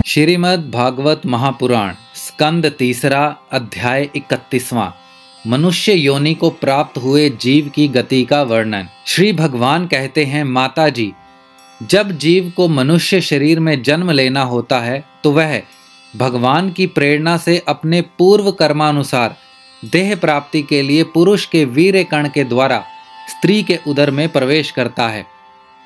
श्रीमद् भागवत महापुराण स्कंद तीसरा अध्याय 31वां मनुष्य योनि को प्राप्त हुए जीव की गति का वर्णन। श्री भगवान कहते हैं, माता जी, जब जीव को मनुष्य शरीर में जन्म लेना होता है तो वह भगवान की प्रेरणा से अपने पूर्व कर्मानुसार देह प्राप्ति के लिए पुरुष के वीर्य कण के द्वारा स्त्री के उदर में प्रवेश करता है।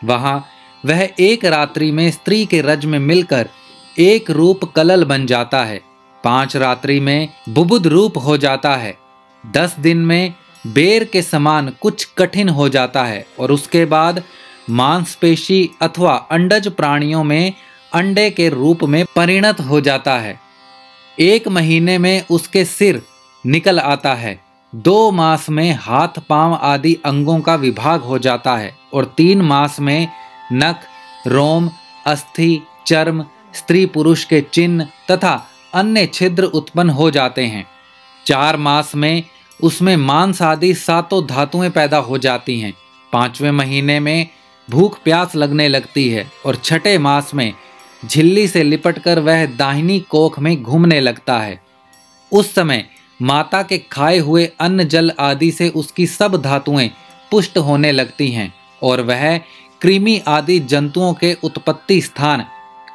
वहां वह एक रात्रि में स्त्री के रज में मिलकर एक रूप कलल बन जाता है। 5 रात्रि में बुबुध रूप हो जाता है। 10 दिन में बेर के समान कुछ कठिन हो जाता है और उसके बाद मांसपेशी अथवा अंडज प्राणियों में अंडे के रूप में परिणत हो जाता है। 1 महीने में उसके सिर निकल आता है। 2 मास में हाथ पांव आदि अंगों का विभाग हो जाता है और 3 मास में नख, रोम, अस्थि, चर्म, स्त्री पुरुष के चिन्ह तथा अन्य छिद्र उत्पन्न हो जाते हैं। 4 मास में उसमें मांस आदि 7 धातुएं पैदा हो जाती हैं। 5वें महीने में भूख प्यास लगने लगती है और 6ठे मास में झिल्ली से लिपटकर वह दाहिनी कोख में घूमने लगता है। उस समय माता के खाए हुए अन्न जल आदि से उसकी सब धातुएं पुष्ट होने लगती हैं और वह कृमि आदि जंतुओं के उत्पत्ति स्थान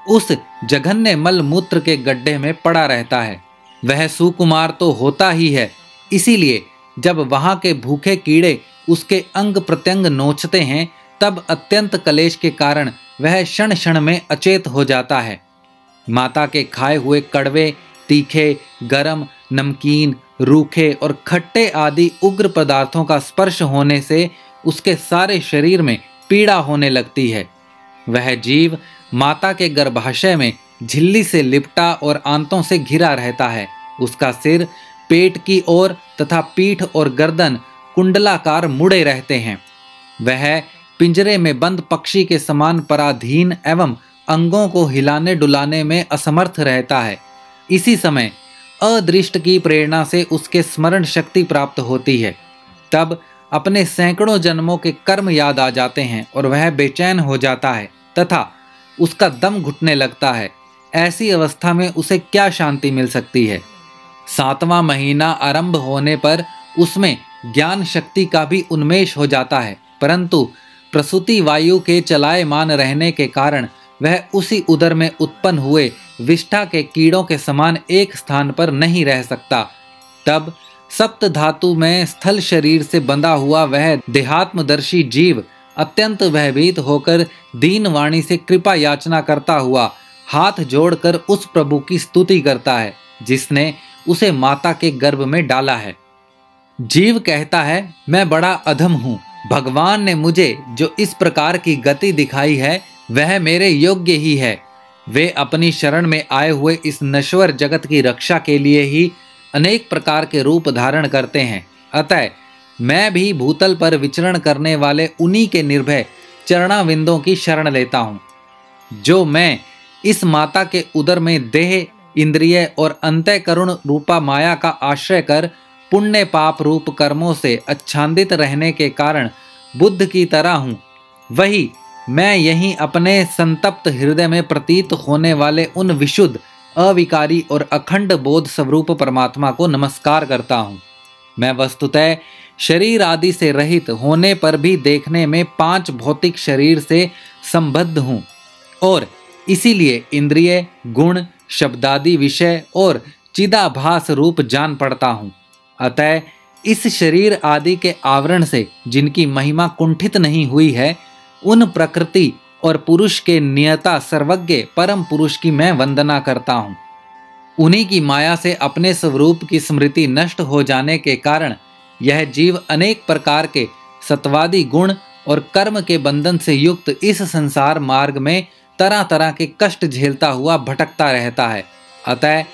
उस जघन्य मल मूत्र के गड्ढे में पड़ा रहता है। वह सुकुमार तो होता ही है, इसीलिए जब वहां के भूखे कीड़े उसके अंग प्रत्यंग नोचते हैं तब अत्यंत कलेश के कारण वह क्षण क्षण में अचेत हो जाता है। माता के खाए हुए कड़वे, तीखे, गरम, नमकीन, रूखे और खट्टे आदि उग्र पदार्थों का स्पर्श होने से उसके सारे शरीर में पीड़ा होने लगती है। वह जीव माता के गर्भाशय में झिल्ली से लिपटा और आंतों से घिरा रहता है। उसका सिर पेट की ओर तथा पीठ और गर्दन कुंडलाकार मुड़े रहते हैं। वह पिंजरे में बंद पक्षी के समान पराधीन एवं अंगों को हिलाने डुलाने में असमर्थ रहता है। इसी समय अदृष्ट की प्रेरणा से उसके स्मरण शक्ति प्राप्त होती है। तब अपने सैकड़ों जन्मों के कर्म याद आ जाते हैं और वह बेचैन हो जाता है तथा उसका दम घुटने लगता है। ऐसी अवस्था में उसे क्या शांति मिल सकती है। 7वां महीना आरंभ होने पर उसमें ज्ञान शक्ति का भी उन्मेष हो जाता है, परंतु प्रसूति वायु के चलायमान रहने के कारण वह उसी उदर में उत्पन्न हुए विष्ठा के कीड़ों के समान एक स्थान पर नहीं रह सकता। तब सप्त धातु में स्थल शरीर से बंधा हुआ वह देहात्मदर्शी जीव अत्यंत भयभीत होकर दीन वाणी से कृपा याचना करता हुआ हाथ जोड़कर उस प्रभु की स्तुति करता है जिसने उसे माता के गर्भ में डाला है। जीव कहता है, मैं बड़ा अधम हूँ। भगवान ने मुझे जो इस प्रकार की गति दिखाई है वह मेरे योग्य ही है। वे अपनी शरण में आए हुए इस नश्वर जगत की रक्षा के लिए ही अनेक प्रकार के रूप धारण करते हैं। अतः मैं भी भूतल पर विचरण करने वाले उन्हीं के निर्भय चरणाविंदों की शरण लेता हूँ। जो मैं इस माता के उदर में देह, इंद्रिय और अंतःकरण रूपा माया का आश्रय कर पुण्य पाप रूप कर्मों से आच्छादित रहने के कारण बुद्ध की तरह हूँ, वही मैं यहीं अपने संतप्त हृदय में प्रतीत होने वाले उन विशुद्ध, अविकारी और अखंड बोध स्वरूप परमात्मा को नमस्कार करता हूँ। मैं वस्तुतः शरीर आदि से रहित होने पर भी देखने में 5 भौतिक शरीर से संबद्ध हूँ और इसीलिए इंद्रिय, गुण, शब्दादि विषय और चिदाभास रूप जान पड़ता हूँ। अतः इस शरीर आदि के आवरण से जिनकी महिमा कुंठित नहीं हुई है, उन प्रकृति और पुरुष के नियता सर्वज्ञ परम पुरुष की मैं वंदना करता हूँ। उन्हीं की माया से अपने स्वरूप की स्मृति नष्ट हो जाने के कारण यह जीव अनेक प्रकार के सत्वादि गुण और कर्म के बंधन से युक्त इस संसार मार्ग में तरह तरह के कष्ट झेलता हुआ भटकता रहता है। अतः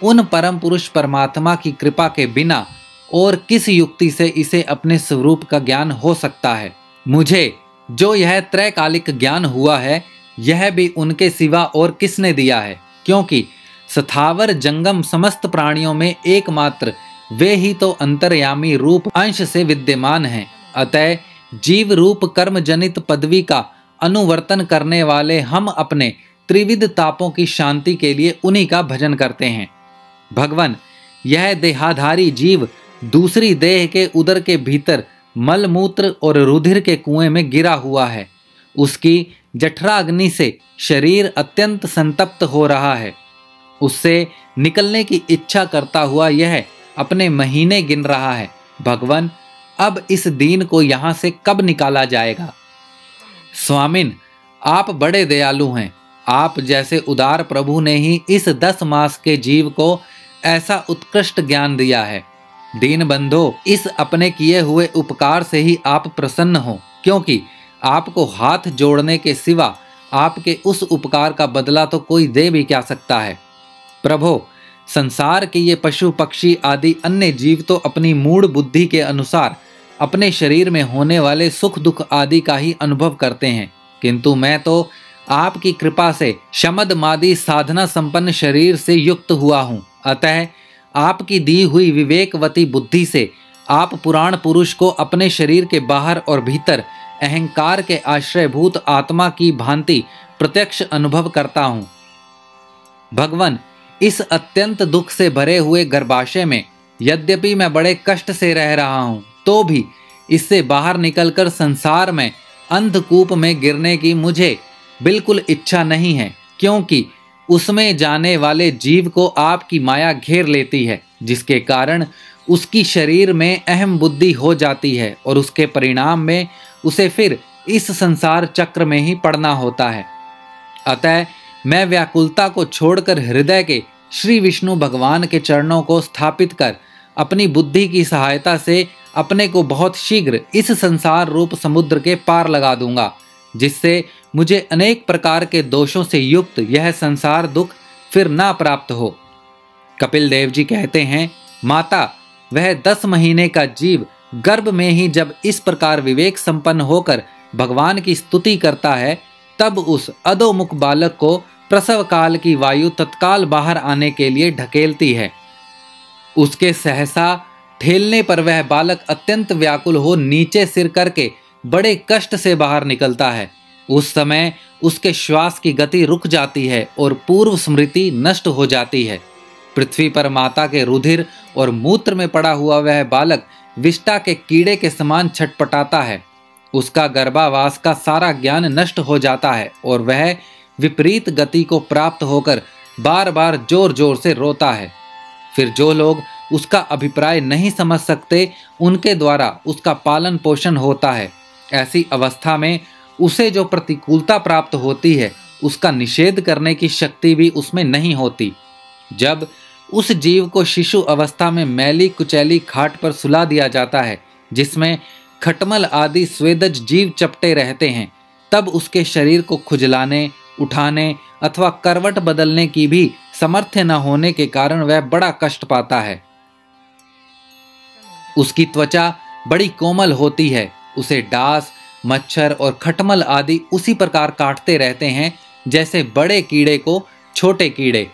उन परम पुरुष परमात्मा की कृपा के बिना और किस युक्ति से इसे अपने स्वरूप का ज्ञान हो सकता है। मुझे जो यह त्रैकालिक ज्ञान हुआ है, यह भी उनके सिवा और किसने दिया है, क्योंकि स्थावर जंगम समस्त प्राणियों में एकमात्र वे ही तो अंतर्यामी रूप अंश से विद्यमान हैं। अतः जीव रूप कर्म जनित पदवी का अनुवर्तन करने वाले हम अपने त्रिविध तापों की शांति के लिए उन्हीं का भजन करते हैं। भगवान, यह देहाधारी जीव दूसरी देह के उदर के भीतर मलमूत्र और रुधिर के कुएं में गिरा हुआ है। उसकी जठराग्नि से शरीर अत्यंत संतप्त हो रहा है। उससे निकलने की इच्छा करता हुआ यह अपने महीने गिन रहा है। भगवान, अब इस दीन को यहाँ से कब निकाला जाएगा? स्वामिन, आप बड़े दयालु हैं। आप जैसे उदार प्रभु ने ही इस 10 मास के जीव को ऐसा उत्कृष्ट ज्ञान दिया है। दीन बंधो, इस अपने किए हुए उपकार से ही आप प्रसन्न हो, क्योंकि आपको हाथ जोड़ने के सिवा आपके उस उपकार का बदला तो कोई दे भी क्या सकता है। प्रभो, संसार के ये पशु पक्षी आदि अन्य जीव तो अपनी मूढ़ बुद्धि के अनुसार अपने शरीर में होने वाले सुख दुख आदि का ही अनुभव करते हैं, किंतु मैं तो आपकी कृपा से शमदमादि साधना संपन्न शरीर से युक्त हुआ हूँ। अतः आपकी दी हुई विवेकवती बुद्धि से आप पुराण पुरुष को अपने शरीर के बाहर और भीतर अहंकार के आश्रयभूत आत्मा की भांति प्रत्यक्ष अनुभव करता हूँ। भगवान, इस अत्यंत दुख से भरे हुए गर्भाशय में यद्यपि मैं बड़े कष्ट से रह रहा हूँ, तो भी इससे बाहर निकलकर संसार में अंधकूप में गिरने की मुझे बिल्कुल इच्छा नहीं है, क्योंकि उसमें जाने वाले जीव को आपकी माया घेर लेती है, जिसके कारण उसकी शरीर में अहम बुद्धि हो जाती है और उसके परिणाम में उसे फिर इस संसार चक्र में ही पड़ना होता है। अतः मैं व्याकुलता को छोड़कर हृदय के श्री विष्णु भगवान के चरणों को स्थापित कर अपनी बुद्धि की सहायता से अपने को बहुत शीघ्र इस संसार रूप समुद्र के पार लगा दूंगा, जिससे मुझे अनेक प्रकार के दोषों से युक्त यह संसार दुख फिर ना प्राप्त हो। कपिल देव जी कहते हैं, माता, वह 10 महीने का जीव गर्भ में ही जब इस प्रकार विवेक संपन्न होकर भगवान की स्तुति करता है, तब उस अधोमुख बालक को प्रसव काल की वायु तत्काल बाहर आने के लिए ढकेलती है। उसके सहसा ठेलने पर वह बालक अत्यंत व्याकुल हो नीचे सिर करके बड़े कष्ट से बाहर निकलता है। उस समय उसके श्वास की गति रुक जाती है और पूर्व स्मृति नष्ट हो जाती है। पृथ्वी पर माता के रुधिर और मूत्र में पड़ा हुआ वह बालक विष्टा के कीड़े के समान छटपटाता है। उसका गर्भावास का सारा ज्ञान नष्ट हो जाता है और वह विपरीत गति को प्राप्त होकर बार बार जोर जोर से रोता है। फिर जो लोग उसका अभिप्राय नहीं समझ सकते, उनके द्वारा उसका पालन पोषण होता है। ऐसी अवस्था में उसे जो प्रतिकूलता प्राप्त होती है, उसका निषेध करने की शक्ति भी उसमें नहीं होती। जब उस जीव को शिशु अवस्था में मैली कुचैली खाट पर सुला दिया जाता है, जिसमें खटमल आदि स्वेदज जीव चपटे रहते हैं, तब उसके शरीर को खुजलाने, उठाने अथवा करवट बदलने की भी समर्थ न होने के कारण वह बड़ा कष्ट पाता है। उसकी त्वचा बड़ी कोमल होती है। उसे डास, मच्छर और खटमल आदि उसी प्रकार काटते रहते हैं जैसे बड़े कीड़े को छोटे कीड़े।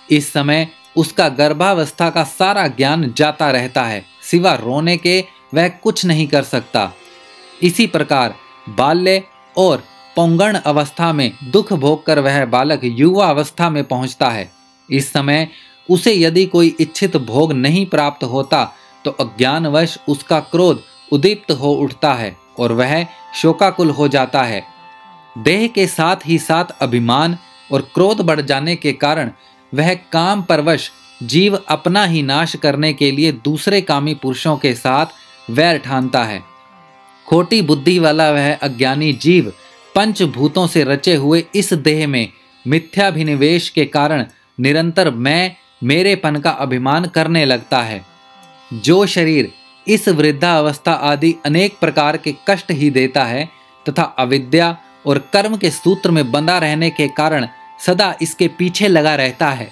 इस समय उसका गर्भावस्था का सारा ज्ञान जाता रहता है, सिवा रोने के वह कुछ नहीं कर सकता। इसी प्रकार बाल्य और पौंगण अवस्था में दुख भोग कर वह बालक युवा अवस्था में पहुंचता है। इस समय उसे यदि कोई इच्छित भोग नहीं प्राप्त होता तो अज्ञानवश उसका क्रोध उद्दीप्त हो उठता है और वह शोकाकुल हो जाता है। देह के साथ ही साथ अभिमान और क्रोध बढ़ जाने के कारण वह काम परवश जीव अपना ही नाश करने के लिए दूसरे कामी पुरुषों के साथ वैर ठानता है। खोटी बुद्धि वाला वह अज्ञानी जीव पंचभूतों से रचे हुए इस देह में मिथ्याभिनिवेश के कारण निरंतर मैं मेरेपन का अभिमान करने लगता है। जो शरीर इस वृद्धावस्था आदि अनेक प्रकार के कष्ट ही देता है तथा अविद्या और कर्म के सूत्र में बंधा रहने के कारण सदा इसके पीछे लगा रहता है,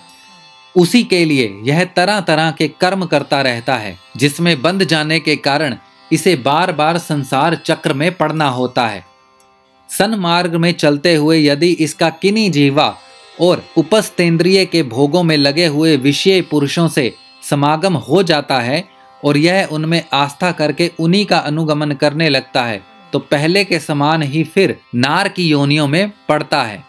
उसी के लिए यह तरह तरह के कर्म करता रहता है, जिसमें बंध जाने के कारण इसे बार बार संसार चक्र में पड़ना होता है। सन्मार्ग में चलते हुए यदि इसका किन्हीं जीवा और उपस्थेंद्रिय के भोगों में लगे हुए विषय पुरुषों से समागम हो जाता है और यह उनमें आस्था करके उन्हीं का अनुगमन करने लगता है, तो पहले के समान ही फिर नार की योनियों में पड़ता है।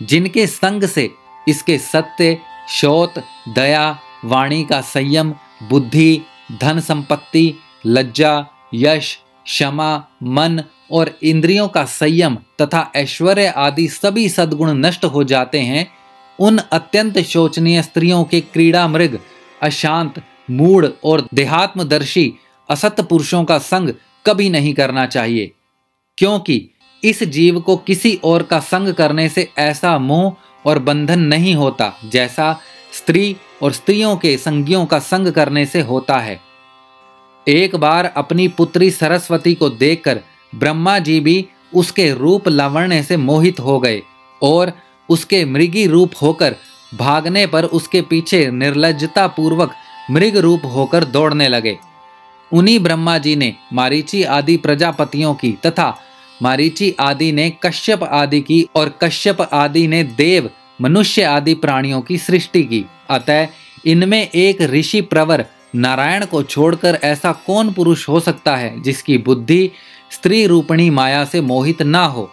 जिनके संग से इसके सत्य, शौच, दया, वाणी का संयम, बुद्धि, धन संपत्ति, लज्जा, यश, क्षमा, मन और इंद्रियों का संयम तथा ऐश्वर्य आदि सभी सद्गुण नष्ट हो जाते हैं, उन अत्यंत शोचनीय स्त्रियों के क्रीड़ा मृग, अशांत, मूढ़ और देहात्मदर्शी असत पुरुषों का संग कभी नहीं करना चाहिए, क्योंकि इस जीव को किसी और का संग करने से ऐसा मोह और बंधन नहीं होता जैसा स्त्री और स्त्रियों के संगियों का संग करने से होता है। एक बार अपनी पुत्री सरस्वती को देखकर ब्रह्मा जी भी उसके रूप लावण्य से मोहित हो गए और उसके मृगी रूप होकर भागने पर उसके पीछे निर्लज्जता पूर्वक मृग रूप होकर दौड़ने लगे। उन्हीं ब्रह्मा जी ने मारीची आदि प्रजापतियों की तथा मारीची आदि ने कश्यप आदि की और कश्यप आदि ने देव, मनुष्य आदि प्राणियों की सृष्टि की। अतः इनमें एक ऋषि प्रवर नारायण को छोड़कर ऐसा कौन पुरुष हो सकता है जिसकी बुद्धि स्त्री रूपिणी माया से मोहित ना हो।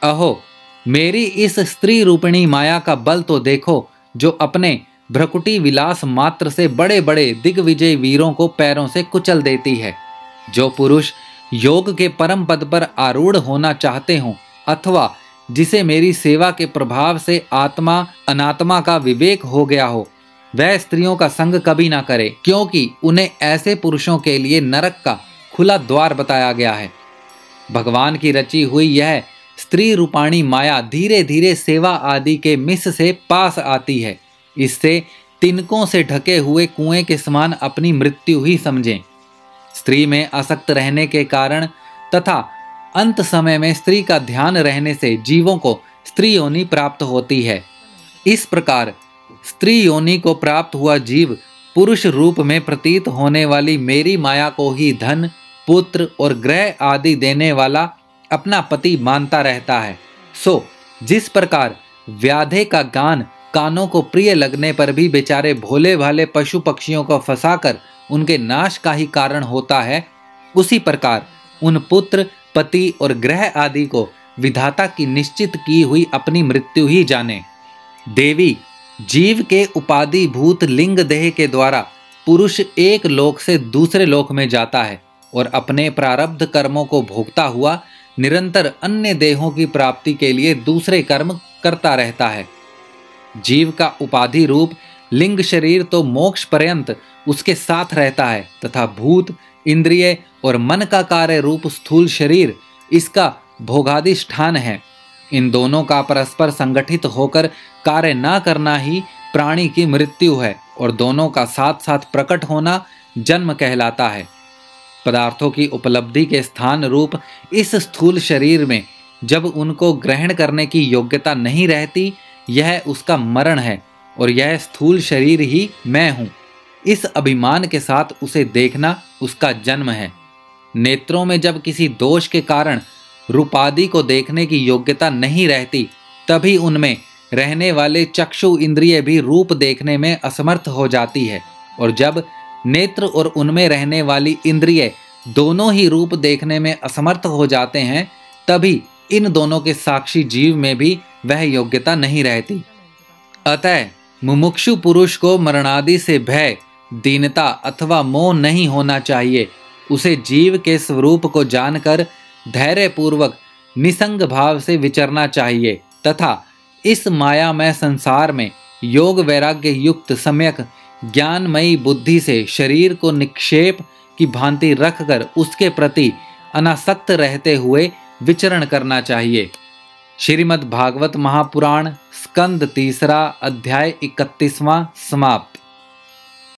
अहो, मेरी इस स्त्री रूपिणी माया का बल तो देखो, जो अपने भ्रकुटी विलास मात्र से बड़े बड़े दिग्विजय वीरों को पैरों से कुचल देती है। जो पुरुष योग के परम पद पर आरूढ़ होना चाहते हों अथवा जिसे मेरी सेवा के प्रभाव से आत्मा अनात्मा का विवेक हो गया हो, वह स्त्रियों का संग कभी ना करे, क्योंकि उन्हें ऐसे पुरुषों के लिए नरक का खुला द्वार बताया गया है। भगवान की रची हुई यह स्त्री रूपाणी माया धीरे धीरे सेवा आदि के मिस से पास आती है। इससे तिनकों से ढके हुए कुएं के समान अपनी मृत्यु ही समझें। स्त्री में आसक्त रहने के कारण तथा अंत समय में स्त्री का ध्यान रहने से जीवों को स्त्री योनि प्राप्त होती है। इस प्रकार स्त्री योनि को प्राप्त हुआ जीव पुरुष रूप में प्रतीत होने वाली मेरी माया को ही धन, पुत्र और ग्रह आदि देने वाला अपना पति मानता रहता है। सो जिस प्रकार व्याधे का गान कानों को प्रिय लगने पर भी बेचारे भोले भाले पशु पक्षियों को फंसाकर उनके नाश का ही कारण होता है, उसी प्रकार उन पुत्र, पति और ग्रह आदि को विधाता की निश्चित की हुई अपनी मृत्यु ही जाने। देवी, जीव के उपाधि भूत लिंग देह के द्वारा पुरुष एक लोक से दूसरे लोक में जाता है और अपने प्रारब्ध कर्मों को भोगता हुआ निरंतर अन्य देहों की प्राप्ति के लिए दूसरे कर्म करता रहता है। जीव का उपाधि रूप लिंग शरीर तो मोक्ष पर्यंत उसके साथ रहता है तथा भूत, इंद्रिय और मन का कार्य रूप स्थूल शरीर इसका भोगाधिष्ठान है। इन दोनों का परस्पर संगठित होकर कार्य न करना ही प्राणी की मृत्यु है और दोनों का साथ साथ प्रकट होना जन्म कहलाता है। पदार्थों की उपलब्धि के स्थान रूप इस स्थूल शरीर में जब उनको ग्रहण करने की योग्यता नहीं रहती, यह उसका मरण है और यह स्थूल शरीर ही मैं हूँ, इस अभिमान के साथ उसे देखना उसका जन्म है। नेत्रों में जब किसी दोष के कारण रूपादि को देखने की योग्यता नहीं रहती, तभी उनमें रहने वाले चक्षु इंद्रिय भी रूप देखने में असमर्थ हो जाती है, और जब नेत्र और उनमें रहने वाली इंद्रिय दोनों ही रूप देखने में असमर्थ हो जाते हैं, तभी इन दोनों के साक्षी जीव में भी वह योग्यता नहीं रहती। अतः मुमुक्षु पुरुष को मरणादि से भय, दीनता अथवा मोह नहीं होना चाहिए। उसे जीव के स्वरूप को जानकर धैर्यपूर्वक निसंग भाव से विचरना चाहिए तथा इस मायामय संसार में योग वैराग्य युक्त सम्यक ज्ञानमयी बुद्धि से शरीर को निक्षेप की भांति रखकर उसके प्रति अनासक्त रहते हुए विचरण करना चाहिए। श्रीमद् भागवत महापुराण स्कंद 3 अध्याय 31वां समाप्त।